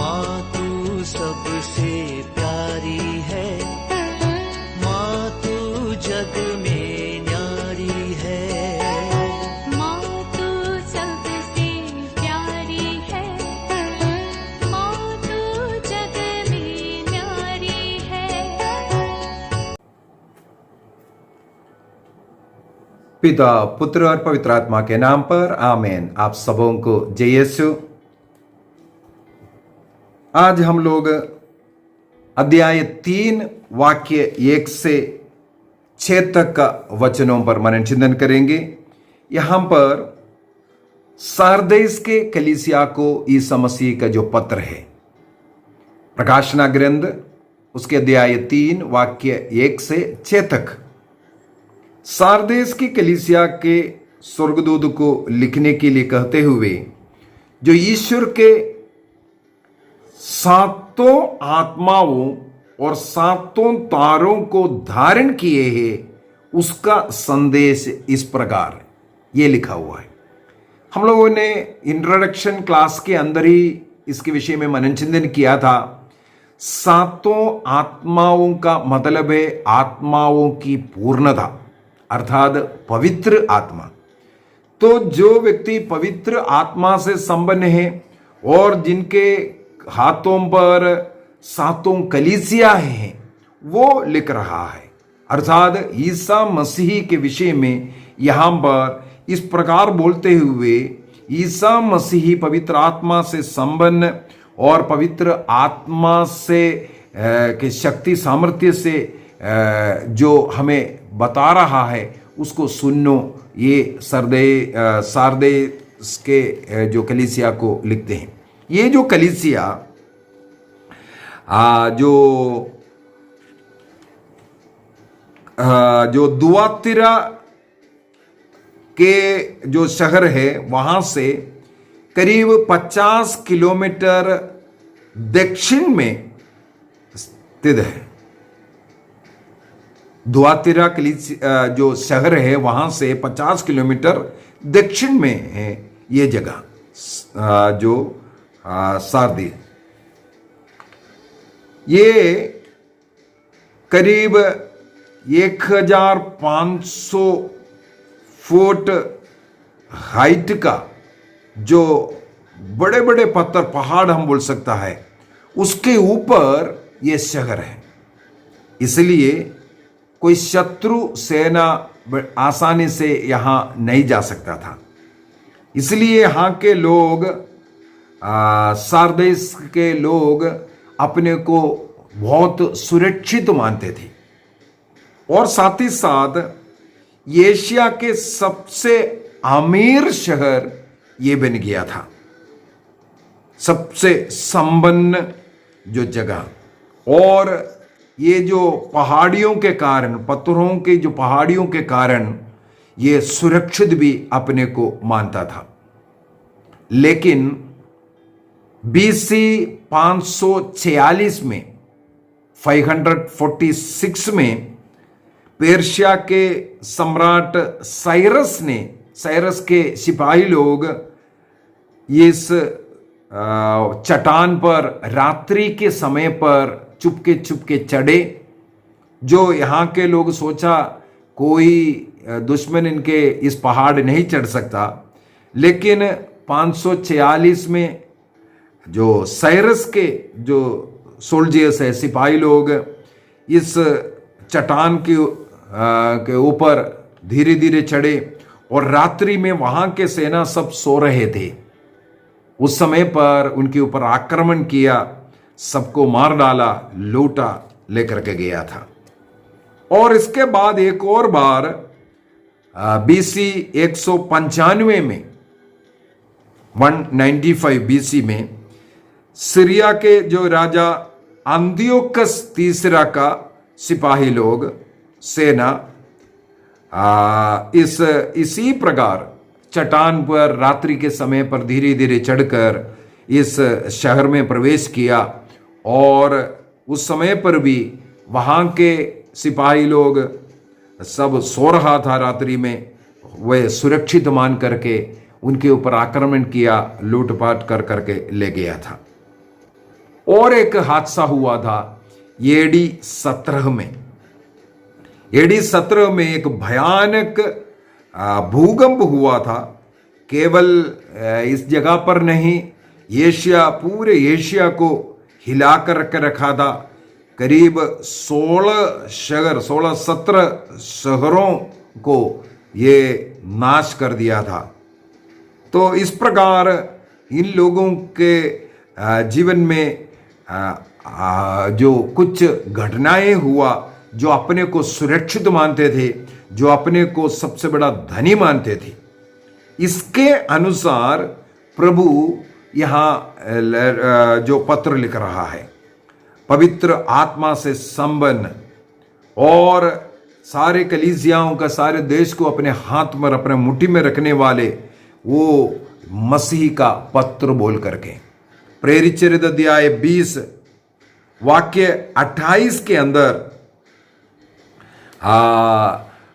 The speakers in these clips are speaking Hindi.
माँ तू सबसे प्यारी है, माँ तू जग में न्यारी है। माँ तू सबसे प्यारी है, माँ तू जग में न्यारी है। पिता, पुत्र और पवित्र आत्मा के नाम पर आमीन। आप सबों को जय यीशु। आज हम लोग अध्याय 3 वाक्य 1 से 6 तक का वचनों पर मनन चिंतन करेंगे। यहां पर सारदेस के कलीसिया को ईसा मसीह का जो पत्र है, प्रकाशना ग्रंथ उसके अध्याय 3 वाक्य 1 से 6 तक सारदेस की कलीसिया के स्वर्गदूत को लिखने के लिए कहते हुए, जो ईश्वर के सातों आत्माओं और सातों तारों को धारण किए हैं, उसका संदेश इस प्रकार ये लिखा हुआ है। हम लोगों ने इंट्रोडक्शन क्लास के अंदर ही इसके विषय में मनन चिंतन किया था। सातों आत्माओं का मतलब है आत्माओं की पूर्णता, अर्थात पवित्र आत्मा। तो जो व्यक्ति पवित्र आत्मा से संपन्न है और जिनके हाथों पर सातों कलीसिया हैं, वो लिख रहा है। अर्थात ईसा मसीह के विषय में यहां पर इस प्रकार बोलते हुए, ईसा मसीह पवित्र आत्मा से संपन्न और पवित्र आत्मा से के शक्ति सामर्थ्य से जो हमें बता रहा है, उसको सुनो। ये सारदेस के जो कलीसिया को लिखते हैं। ये जो कलीसिया जो दुआतिरा के जो शहर है, वहां से करीब 50 किलोमीटर दक्षिण में स्थित है। दुआतिरा कलीसिया जो शहर है, वहां से 50 किलोमीटर दक्षिण में है ये जगह, जो सारदी। ये करीब 1500 फुट हाइट का जो बड़े बड़े पत्थर, पहाड़ हम बोल सकता है, उसके ऊपर ये शहर है। इसलिए कोई शत्रु सेना आसानी से यहां नहीं जा सकता था। इसलिए यहां के लोग, सारदेस के लोग अपने को बहुत सुरक्षित मानते थे। और साथ ही साथ एशिया के सबसे अमीर शहर ये बन गया था, सबसे संपन्न जो जगह। और ये जो पहाड़ियों के कारण, पत्थरों के जो पहाड़ियों के कारण ये सुरक्षित भी अपने को मानता था। लेकिन BC 546 में 546 में पेर्शिया के सम्राट साइरस के सिपाही लोग इस चट्टान पर रात्रि के समय पर चुपके चुपके चढ़े। जो यहाँ के लोग सोचा कोई दुश्मन इनके इस पहाड़ नहीं चढ़ सकता। लेकिन 546 में जो साइरस के जो सोल्जर्स है, सिपाही लोग, इस चट्टान के ऊपर धीरे धीरे चढ़े और रात्रि में वहां के सेना सब सो रहे थे। उस समय पर उनके ऊपर आक्रमण किया, सबको मार डाला, लूटा लेकर के गया था। और इसके बाद एक और बार BC 195 में 195 BC में सीरिया के जो राजा अंतियोकस तीसरा का सिपाही लोग, सेना, इसी प्रकार चट्टान पर रात्रि के समय पर धीरे धीरे चढ़कर इस शहर में प्रवेश किया। और उस समय पर भी वहां के सिपाही लोग सब सो रहा था रात्रि में, वह सुरक्षित मान करके उनके ऊपर आक्रमण किया, लूटपाट कर करके ले गया था। और एक हादसा हुआ था एडी 17 में। एडी 17 में एक भयानक भूकंप हुआ था। केवल इस जगह पर नहीं, पूरे एशिया को हिलाकर के रखा था। करीब 16-17 शहरों को ये नाश कर दिया था। तो इस प्रकार इन लोगों के जीवन में जो कुछ घटनाएं हुआ, जो अपने को सुरक्षित मानते थे, जो अपने को सबसे बड़ा धनी मानते थे, इसके अनुसार प्रभु यहाँ जो पत्र लिख रहा है, पवित्र आत्मा से संबंध और सारे कलीसियाओं का, सारे देश को अपने हाथ में, अपने मुट्ठी में रखने वाले वो मसीह का पत्र बोल करके प्रेरित चरित्र अध्याय 20 वाक्य 28 के अंदर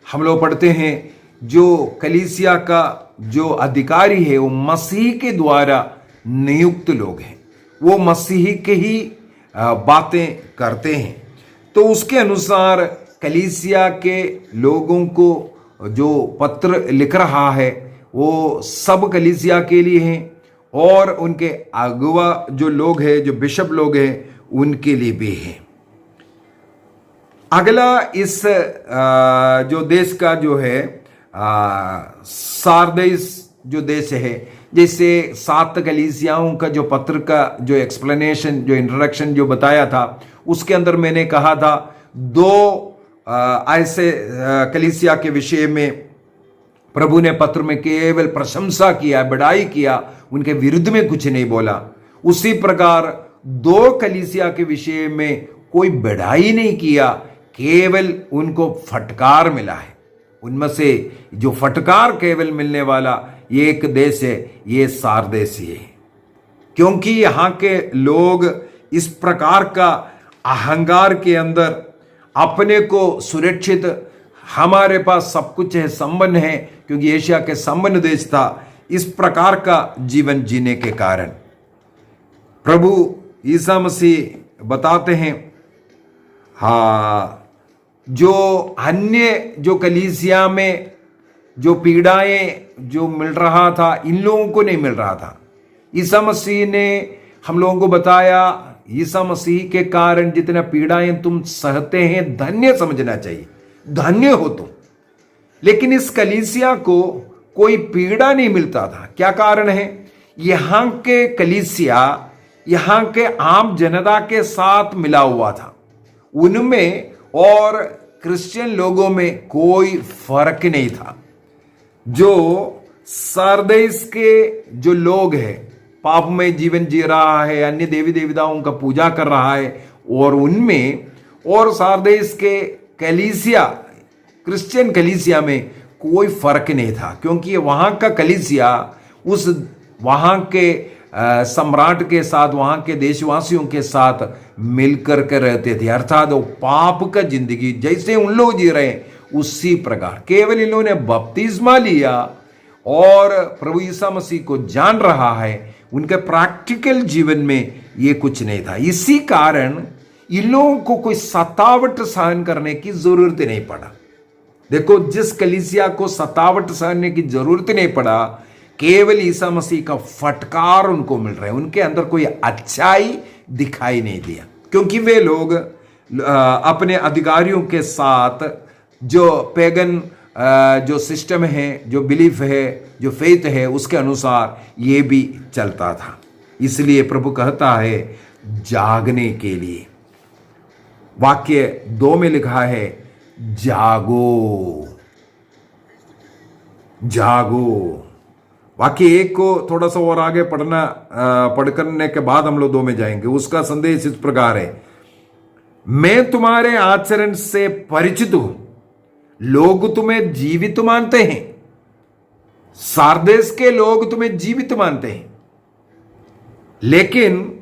हम लोग पढ़ते हैं, जो कलीसिया का जो अधिकारी है वो मसीह के द्वारा नियुक्त लोग हैं, वो मसीह के ही बातें करते हैं। तो उसके अनुसार कलीसिया के लोगों को जो पत्र लिख रहा है वो सब कलीसिया के लिए हैं और उनके अगुवा जो लोग हैं, जो बिशप लोग हैं, उनके लिए भी है। अगला इस जो देश का जो है सारदेस जो देश है, जैसे 7 कलीसियाओं का जो पत्र का जो एक्सप्लेनेशन, जो इंट्रोडक्शन जो बताया था, उसके अंदर मैंने कहा था 2 ऐसे कलीसिया के विषय में प्रभु ने पत्र में केवल प्रशंसा किया, बड़ाई किया, उनके विरुद्ध में कुछ नहीं बोला। उसी प्रकार 2 कलीसिया के विषय में कोई बड़ाई नहीं किया, केवल उनको फटकार मिला है। उनमें से जो फटकार केवल मिलने वाला एक देश है, ये सारदेस ही है, क्योंकि यहाँ के लोग इस प्रकार का अहंकार के अंदर अपने को सुरक्षित, हमारे पास सब कुछ है, संपन्न है, क्योंकि एशिया के संपन्न देश था, इस प्रकार का जीवन जीने के कारण प्रभु ईसा मसीह बताते हैं, जो अन्य जो कलीसिया में जो पीड़ाएं जो मिल रहा था, इन लोगों को नहीं मिल रहा था। ईसा मसीह ने हम लोगों को बताया, ईसा मसीह के कारण जितना पीड़ाएं तुम सहते हैं, धन्य समझना चाहिए, धन्य हो तुम। लेकिन इस कलीसिया को कोई पीड़ा नहीं मिलता था। क्या कारण है? यहां के कलीसिया यहां के आम जनता के साथ मिला हुआ था, उनमें और क्रिश्चियन लोगों में कोई फर्क नहीं था। जो सारदेस के जो लोग हैं, पाप में जीवन जी रहा है, अन्य देवी देवताओं का पूजा कर रहा है, और उनमें और सारदेस के कलीसिया, क्रिश्चियन कलीसिया में कोई फर्क नहीं था, क्योंकि वहां का कलीसिया उस वहां के सम्राट के साथ, वहां के देशवासियों के साथ मिलकर के रहते थे। अर्थात वो पाप का जिंदगी जैसे उन लोग जी रहे हैं उसी प्रकार, केवल इन लोगों ने बपतिस्मा लिया और प्रभु यीशु मसीह को जान रहा है, उनके प्रैक्टिकल जीवन में ये कुछ नहीं था। इसी कारण इन लोगों को कोई सतावट सहन करने की जरूरत नहीं पड़ा। देखो, जिस कलीसिया को सतावट सहने की जरूरत नहीं पड़ा, केवल ईसा मसीह का फटकार उनको मिल रहा है, उनके अंदर कोई अच्छाई दिखाई नहीं दिया, क्योंकि वे लोग अपने अधिकारियों के साथ जो पैगन जो सिस्टम है, जो बिलीफ है, जो फेथ है, उसके अनुसार ये भी चलता था। इसलिए प्रभु कहता है जागने के लिए। वाक्य 2 में लिखा है जागो, जागो। वाक्य 1 को थोड़ा सा और आगे पढ़ करने के बाद हम लोग 2 में जाएंगे। उसका संदेश इस प्रकार है, मैं तुम्हारे आचरण से परिचित हूं, लोग तुम्हें जीवित मानते हैं। सारदेस के लोग तुम्हें जीवित मानते हैं, लेकिन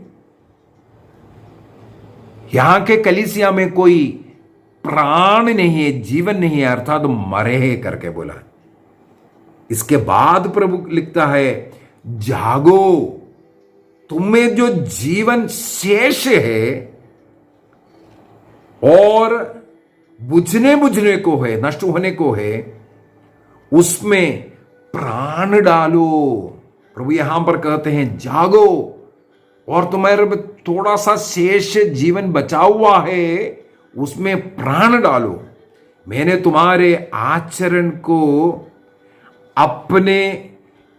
यहां के कलीसिया में कोई प्राण नहीं है, जीवन नहीं है, अर्थात मरे है करके बोला। इसके बाद प्रभु लिखता है जागो, तुम्हें जो जीवन शेष है और बुझने को है, नष्ट होने को है, उसमें प्राण डालो। प्रभु यहां पर कहते हैं जागो, और तुम्हारे थोड़ा सा शेष जीवन बचा हुआ है, उसमें प्राण डालो। मैंने तुम्हारे आचरण को अपने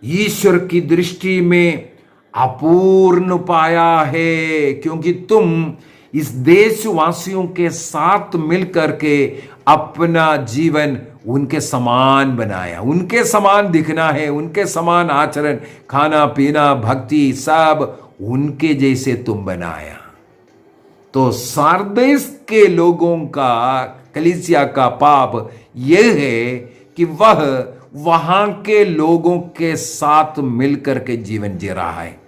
ईश्वर की दृष्टि में अपूर्ण पाया है, क्योंकि तुम इस देशवासियों के साथ मिलकर के अपना जीवन उनके समान बनाया। उनके समान दिखना है, उनके समान आचरण, खाना पीना भक्ति सब उनके जैसे तुम बनाया। तो सारदेस के लोगों का, कलीसिया का पाप यह है कि वह वहां के लोगों के साथ मिलकर के जीवन जी रहा है,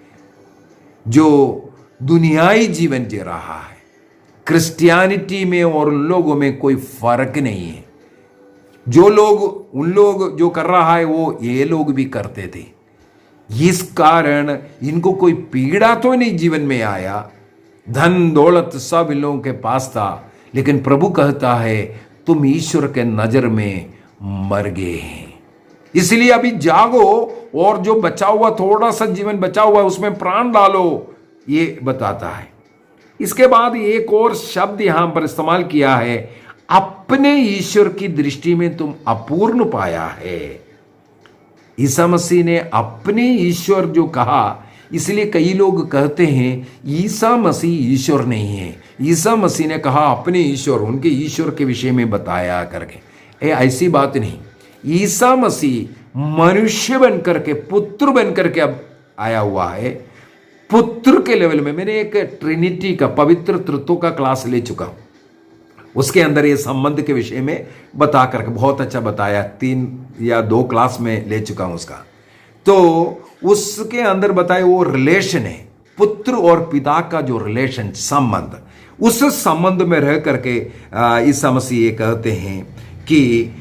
जो दुनियाई जीवन जी रहा है। क्रिश्चियनिटी में और उन लोगों में कोई फर्क नहीं है। जो लोग, उन लोग जो कर रहा है वो ये लोग भी करते थे। इस कारण इनको कोई पीड़ा तो नहीं जीवन में आया, धन दौलत सब इन लोगों के पास था, लेकिन प्रभु कहता है तुम ईश्वर के नजर में मर गए हैं। इसलिए अभी जागो और जो बचा हुआ, थोड़ा सा जीवन बचा हुआ है, उसमें प्राण डालो, ये बताता है। इसके बाद एक और शब्द यहां पर इस्तेमाल किया है, अपने ईश्वर की दृष्टि में तुम अपूर्ण पाया है। ईसा मसीह ने अपने ईश्वर जो कहा, इसलिए कई लोग कहते हैं ईसा मसीह ईश्वर नहीं है। ईसा मसीह ने कहा अपने ईश्वर, उनके ईश्वर के विषय में बताया करके। ऐसी बात नहीं। ईसा मसीह मनुष्य बनकर के, पुत्र बनकर के अब आया हुआ है। पुत्र के लेवल में मैंने एक ट्रिनिटी का, पवित्र तत्वों का क्लास ले चुका हूं, उसके अंदर ये संबंध के विषय में बता करके बहुत अच्छा बताया। 3 या 2 क्लास में ले चुका हूं उसका। तो उसके अंदर बताए वो रिलेशन है, पुत्र और पिता का जो रिलेशन, संबंध, उस संबंध में रह करके ईसा मसीह ये कहते हैं कि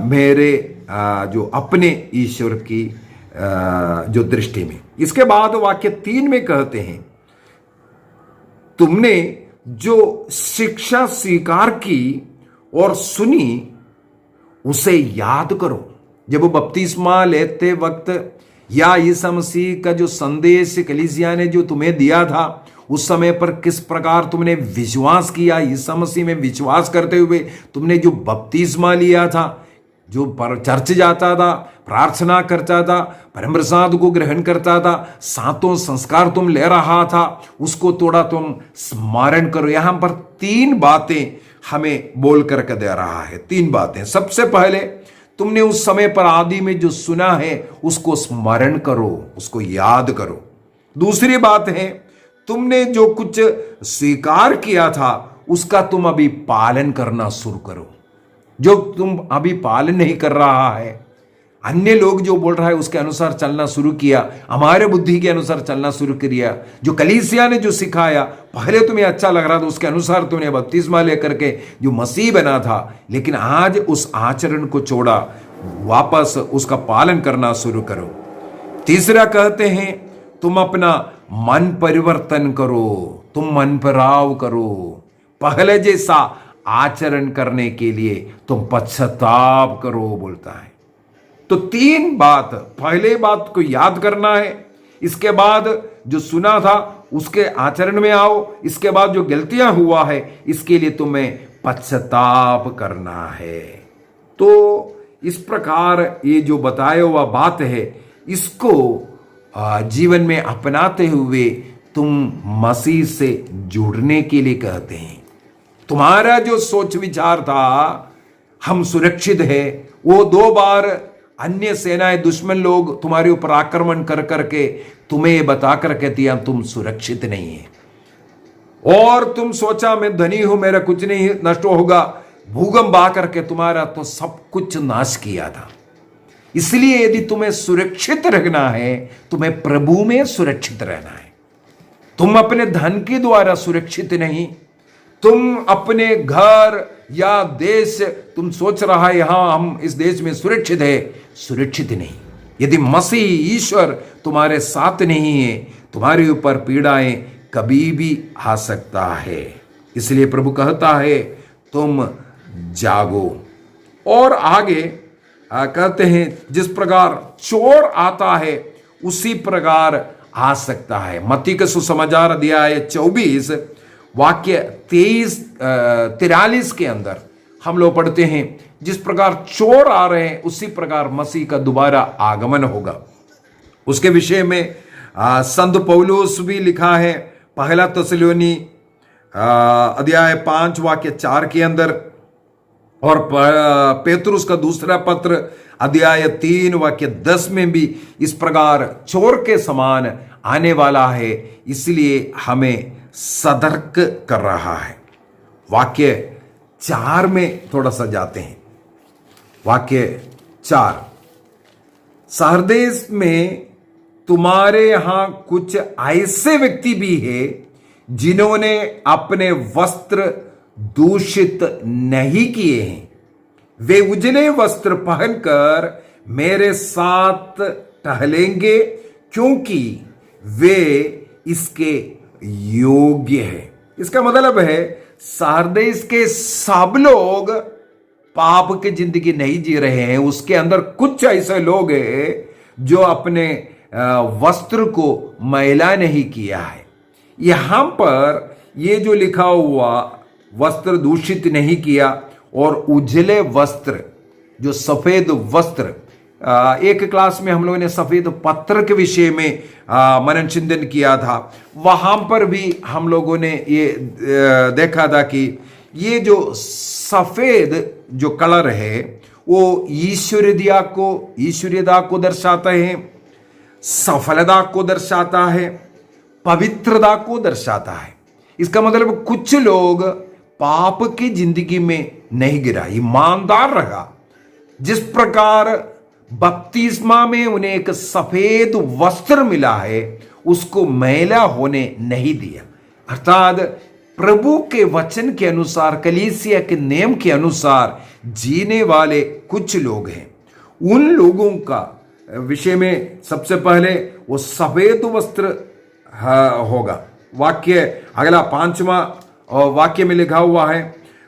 मेरे जो अपने ईश्वर की जो दृष्टि में। इसके बाद वाक्य 3 में कहते हैं तुमने जो शिक्षा स्वीकार की और सुनी उसे याद करो। जब वो बपतिस्मा लेते वक्त या ईसा मसीह का जो संदेश कलीसिया ने जो तुम्हें दिया था, उस समय पर किस प्रकार तुमने विश्वास किया, ईसा मसीह में विश्वास करते हुए तुमने जो बपतिस्मा लिया था, जो पर चर्च जाता था, प्रार्थना करता था, परम प्रसाद को ग्रहण करता था, 7 संस्कार तुम ले रहा था, उसको थोड़ा तुम स्मरण करो। यहां पर 3 बातें हमें बोल करके दे रहा है। 3 बातें। सबसे पहले तुमने उस समय पर आदि में जो सुना है उसको स्मरण करो, उसको याद करो। दूसरी बात है तुमने जो कुछ स्वीकार किया था उसका तुम अभी पालन करना शुरू करो। जो तुम अभी पालन नहीं कर रहा है, अन्य लोग जो बोल रहा है उसके अनुसार चलना शुरू किया, हमारे बुद्धि के अनुसार चलना शुरू किया, जो कलीसिया ने जो सिखाया, पहले तुम्हें अच्छा लग रहा था, उसके अनुसार तुमने बपतिस्मा लेकर के जो मसीह बना था, लेकिन आज उस आचरण को छोड़ा, वापस उसका पालन करना शुरू करो। तीसरा कहते हैं तुम अपना मन परिवर्तन करो, तुम मन पराव करो, पहले जैसा आचरण करने के लिए तुम पश्चाताप करो बोलता है। तो 3 बात, पहले बात को याद करना है, इसके बाद जो सुना था उसके आचरण में आओ, इसके बाद जो गलतियां हुआ है इसके लिए तुम्हें पश्चाताप करना है। तो इस प्रकार ये जो बताया हुआ बात है, इसको जीवन में अपनाते हुए तुम मसीह से जुड़ने के लिए कहते हैं। तुम्हारा जो सोच विचार था हम सुरक्षित है, वो 2 बार अन्य सेनाएं, दुश्मन लोग तुम्हारे ऊपर आक्रमण कर करके तुम्हें बता करके दिया तुम सुरक्षित नहीं है, और तुम सोचा मैं धनी हूं, मेरा कुछ नहीं नष्ट होगा, भूकंप आ करके तुम्हारा तो सब कुछ नाश किया था। इसलिए यदि तुम्हें सुरक्षित रहना है, तुम्हें प्रभु में सुरक्षित रहना है। तुम अपने धन के द्वारा सुरक्षित नहीं, तुम अपने घर या देश, तुम सोच रहा है यहां हम इस देश में सुरक्षित है, सुरक्षित नहीं। यदि मसीह ईश्वर तुम्हारे साथ नहीं है तुम्हारे ऊपर पीड़ाएं कभी भी आ सकता है। इसलिए प्रभु कहता है तुम जागो। और आगे कहते हैं जिस प्रकार चोर आता है उसी प्रकार आ सकता है। मत्ती का सुसमाचार अध्याय 24 वाक्य 43 के अंदर हम लोग पढ़ते हैं जिस प्रकार चोर आ रहे हैं उसी प्रकार मसीह का दोबारा आगमन होगा। उसके विषय में संत पौलुस भी लिखा है पहला थिस्सलुनी अध्याय 5 वाक्य 4 के अंदर, और पेतरुस का दूसरा पत्र अध्याय 3 वाक्य 10 में भी इस प्रकार चोर के समान आने वाला है, इसलिए हमें सतर्क कर रहा है। वाक्य 4 में थोड़ा सा जाते हैं। वाक्य 4, सहृदय में तुम्हारे यहां कुछ ऐसे व्यक्ति भी है जिन्होंने अपने वस्त्र दूषित नहीं किए हैं। वे उजले वस्त्र पहनकर मेरे साथ टहलेंगे क्योंकि वे इसके योग्य है। इसका मतलब है सहृदय के सब लोग पाप की जिंदगी नहीं जी रहे हैं। उसके अंदर कुछ ऐसे लोग हैं जो अपने वस्त्र को मैला नहीं किया है। यहां पर ये जो लिखा हुआ वस्त्र दूषित नहीं किया और उजले वस्त्र, जो सफेद वस्त्र, एक क्लास में हम लोगों ने सफेद पत्र के विषय में मनन चिंतन किया था। वहां पर भी हम लोगों ने ये देखा था कि ये जो सफेद जो कलर है वो ईश्वरीयता को दर्शाता है, सफलता को दर्शाता है, पवित्रता को दर्शाता है। इसका मतलब कुछ लोग पाप की जिंदगी में नहीं गिरा, ईमानदार रहा। जिस प्रकार बपतिस्मा में उन्हें एक सफेद वस्त्र मिला है उसको मैला होने नहीं दिया। अर्थात प्रभु के वचन के अनुसार, कलीसिया के नियम के अनुसार जीने वाले कुछ लोग हैं। उन लोगों का विषय में सबसे पहले वो सफेद वस्त्र होगा। वाक्य अगला 5वां वाक्य में लिखा हुआ है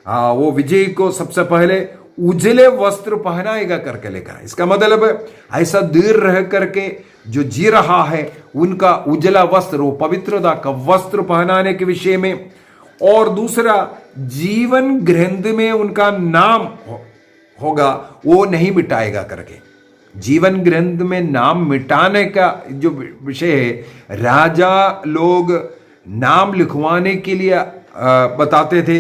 वो विजयी को सबसे पहले उजले वस्त्र पहनाएगा करके लिखा है। इसका मतलब ऐसा दूर रह करके जो जी रहा है उनका उजला वस्त्र, वो पवित्रता का वस्त्र पहनाने के विषय में। और दूसरा, जीवन ग्रंथ में उनका नाम होगा, वो नहीं मिटाएगा करके। जीवन ग्रंथ में नाम मिटाने का जो विषय है, राजा लोग नाम लिखवाने के लिए बताते थे।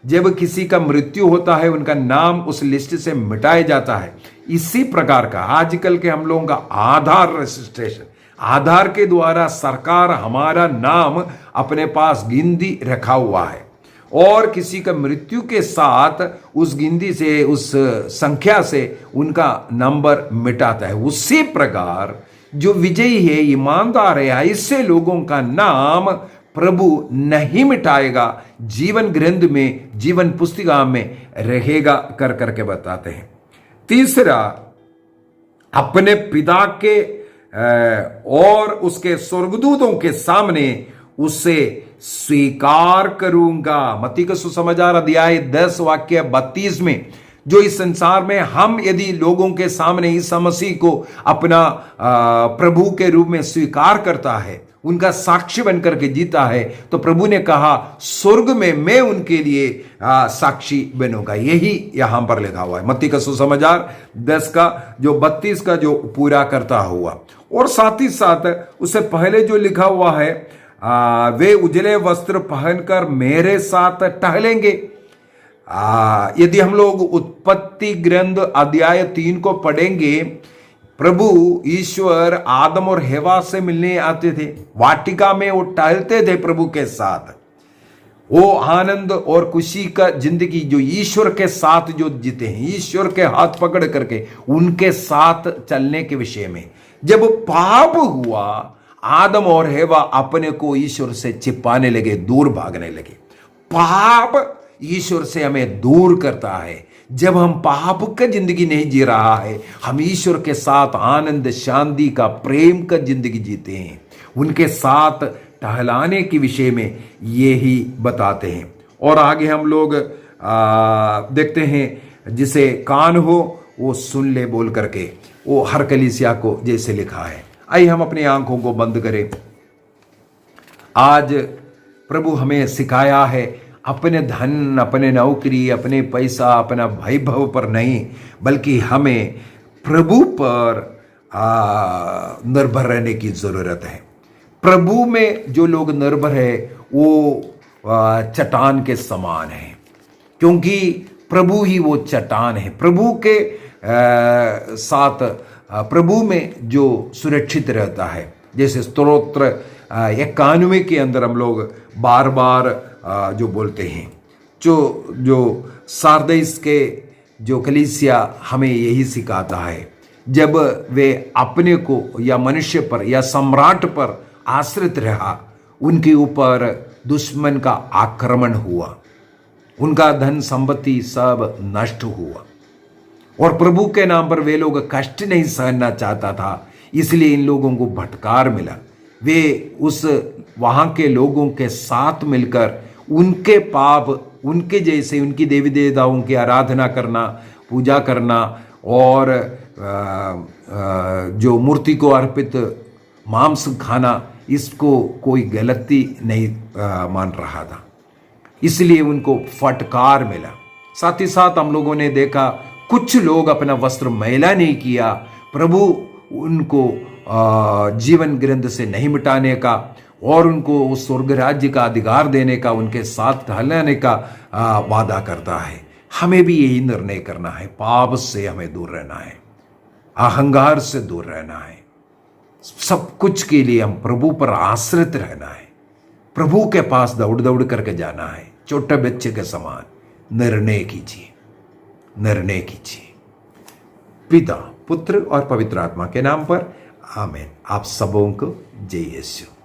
जब किसी का मृत्यु होता है उनका नाम उस लिस्ट से मिटाया जाता है। इसी प्रकार का आजकल के हम लोगों का आधार रजिस्ट्रेशन, आधार के द्वारा सरकार हमारा नाम अपने पास गिनती रखा हुआ है और किसी का मृत्यु के साथ उस गिनती से, उस संख्या से उनका नंबर मिटाता है। उसी प्रकार जो विजयी है, ईमानदार है, ऐसे लोगों का नाम प्रभु नहीं मिटाएगा, जीवन ग्रंथ में, जीवन पुस्तिका में रहेगा कर करके बताते हैं। तीसरा, अपने पिता के और उसके स्वर्गदूतों के सामने उसे स्वीकार करूंगा। मत्ती का सुसमाचार अध्याय 10 वाक्य 32 में, जो इस संसार में हम यदि लोगों के सामने ईसा मसीह को अपना प्रभु के रूप में स्वीकार करता है, उनका साक्षी बनकर के जीता है, तो प्रभु ने कहा स्वर्ग में मैं उनके लिए साक्षी बनूंगा। यही यहां पर लिखा हुआ है मत्ती का सुसमाचार 10 का जो 32 का जो पूरा करता हुआ। और साथ ही साथ उससे पहले जो लिखा हुआ है, वे उजले वस्त्र पहनकर मेरे साथ टहलेंगे। यदि हम लोग उत्पत्ति ग्रंथ अध्याय 3 को पढ़ेंगे, प्रभु ईश्वर आदम और हेवा से मिलने आते थे, वाटिका में वो टहलते थे प्रभु के साथ। वो आनंद और खुशी का जिंदगी जो ईश्वर के साथ जो जीते हैं, ईश्वर के हाथ पकड़ करके उनके साथ चलने के विषय में। जब पाप हुआ, आदम और हेवा अपने को ईश्वर से छिपाने लगे, दूर भागने लगे। पाप ईश्वर से हमें दूर करता है। जब हम पाप का जिंदगी नहीं जी रहा है, हम ईश्वर के साथ आनंद, शांति का, प्रेम का जिंदगी जीते हैं। उनके साथ टहलाने के विषय में ये ही बताते हैं। और आगे हम लोग देखते हैं, जिसे कान हो वो सुन ले बोल करके, वो हर कलीसिया को जैसे लिखा है। आइए हम अपनी आंखों को बंद करें। आज प्रभु हमें सिखाया है अपने धन, अपने नौकरी, अपने पैसा, अपना वैभव पर नहीं, बल्कि हमें प्रभु पर निर्भर रहने की जरूरत है। प्रभु में जो लोग निर्भर है वो चट्टान के समान है, क्योंकि प्रभु ही वो चट्टान है। प्रभु के साथ प्रभु में जो सुरक्षित रहता है, जैसे स्तोत्र 91 के अंदर हम लोग बार बार जो बोलते हैं, जो सारदीस के जो कलीसिया हमें यही सिखाता है, जब वे अपने को या मनुष्य पर या सम्राट पर आश्रित रहा, उनके ऊपर दुश्मन का आक्रमण हुआ, उनका धन संपत्ति सब नष्ट हुआ, और प्रभु के नाम पर वे लोग कष्ट नहीं सहना चाहता था, इसलिए इन लोगों को फटकार मिला। वे उस वहाँ के लोगों के साथ मिलकर उनके पाप, उनके जैसे उनकी देवी देवताओं की आराधना करना, पूजा करना, और जो मूर्ति को अर्पित मांस खाना, इसको कोई गलती नहीं मान रहा था, इसलिए उनको फटकार मिला। साथ ही साथ हम लोगों ने देखा कुछ लोग अपना वस्त्र मैला नहीं किया, प्रभु उनको जीवन ग्रंथ से नहीं मिटाने का और उनको उस स्वर्ग राज्य का अधिकार देने का, उनके साथ टहलाने का वादा करता है। हमें भी यही निर्णय करना है, पाप से हमें दूर रहना है, अहंकार से दूर रहना है, सब कुछ के लिए हम प्रभु पर आश्रित रहना है, प्रभु के पास दौड़ दौड़ करके जाना है, छोटे बच्चे के समान निर्णय कीजिए, निर्णय कीजिए। पिता, पुत्र और पवित्र आत्मा के नाम पर आमीन। आप सबों को जय यीशु।